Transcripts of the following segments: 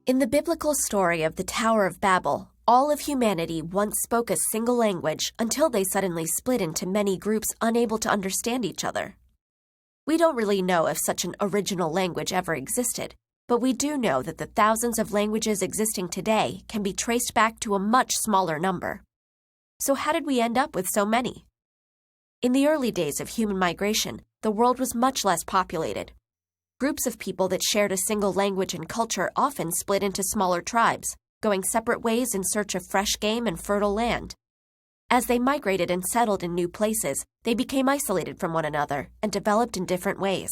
In the biblical story of the Tower of Babel, all of humanity once spoke a single language until they suddenly split into many groups unable to understand each other. We don't really know if such an original language ever existed, but we do know that the thousands of languages existing today can be traced back to a much smaller number. So how did we end up with so many? In the early days of human migration, the world was much less populated. Groups of people that shared a single language and culture often split into smaller tribes, going separate ways in search of fresh game and fertile land. As they migrated and settled in new places, they became isolated from one another and developed in different ways.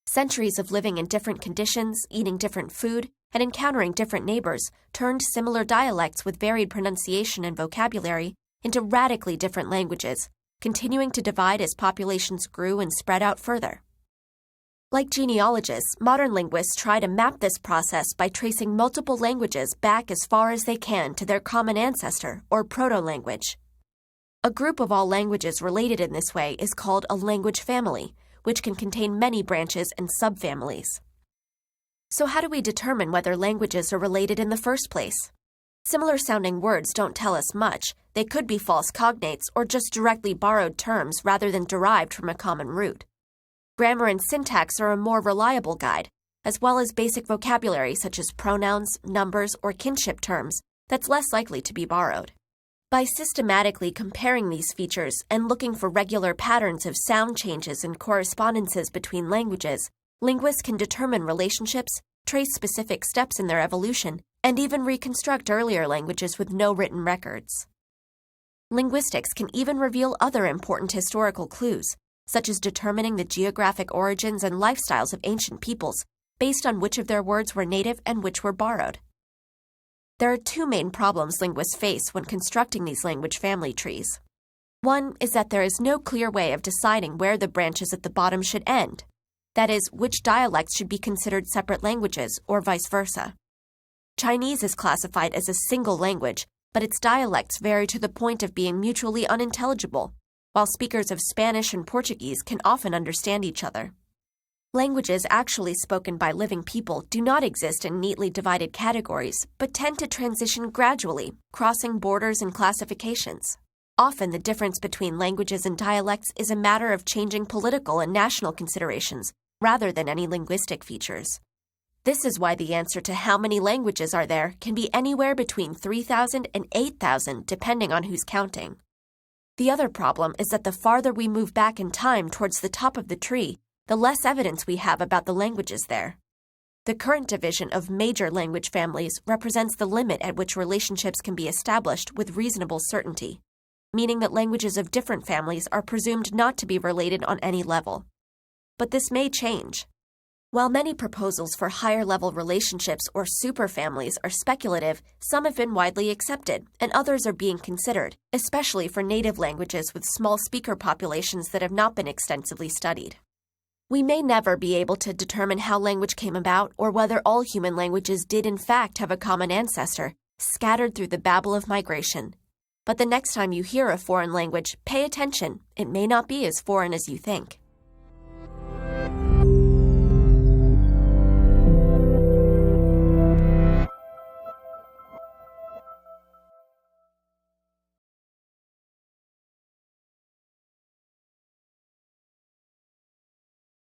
Centuries of living in different conditions, eating different food, and encountering different neighbors turned similar dialects with varied pronunciation and vocabulary into radically different languages, continuing to divide as populations grew and spread out further. Like genealogists, modern linguists try to map this process by tracing multiple languages back as far as they can to their common ancestor, or proto-language. A group of all languages related in this way is called a language family, which can contain many branches and subfamilies. So how do we determine whether languages are related in the first place? Similar-sounding words don't tell us much. They could be false cognates or just directly borrowed terms rather than derived from a common root. Grammar and syntax are a more reliable guide, as well as basic vocabulary such as pronouns, numbers, or kinship terms that's less likely to be borrowed. By systematically comparing these features and looking for regular patterns of sound changes and correspondences between languages, linguists can determine relationships, trace specific steps in their evolution, and even reconstruct earlier languages with no written records. Linguistics can even reveal other important historical clues, such as determining the geographic origins and lifestyles of ancient peoples based on which of their words were native and which were borrowed. There are two main problems linguists face when constructing these language family trees. One is that there is no clear way of deciding where the branches at the bottom should end. That is, which dialects should be considered separate languages, or vice versa. Chinese is classified as a single language, but its dialects vary to the point of being mutually unintelligible, while speakers of Spanish and Portuguese can often understand each other. Languages actually spoken by living people do not exist in neatly divided categories, but tend to transition gradually, crossing borders and classifications. Often the difference between languages and dialects is a matter of changing political and national considerations, rather than any linguistic features. This is why the answer to how many languages are there can be anywhere between 3,000 and 8,000 depending on who's counting. The other problem is that the farther we move back in time towards the top of the tree, the less evidence we have about the languages there. The current division of major language families represents the limit at which relationships can be established with reasonable certainty, meaning that languages of different families are presumed not to be related on any level. But this may change. While many proposals for higher-level relationships or superfamilies are speculative, some have been widely accepted, and others are being considered, especially for native languages with small speaker populations that have not been extensively studied. We may never be able to determine how language came about or whether all human languages did in fact have a common ancestor, scattered through the babble of migration. But the next time you hear a foreign language, pay attention. It may not be as foreign as you think.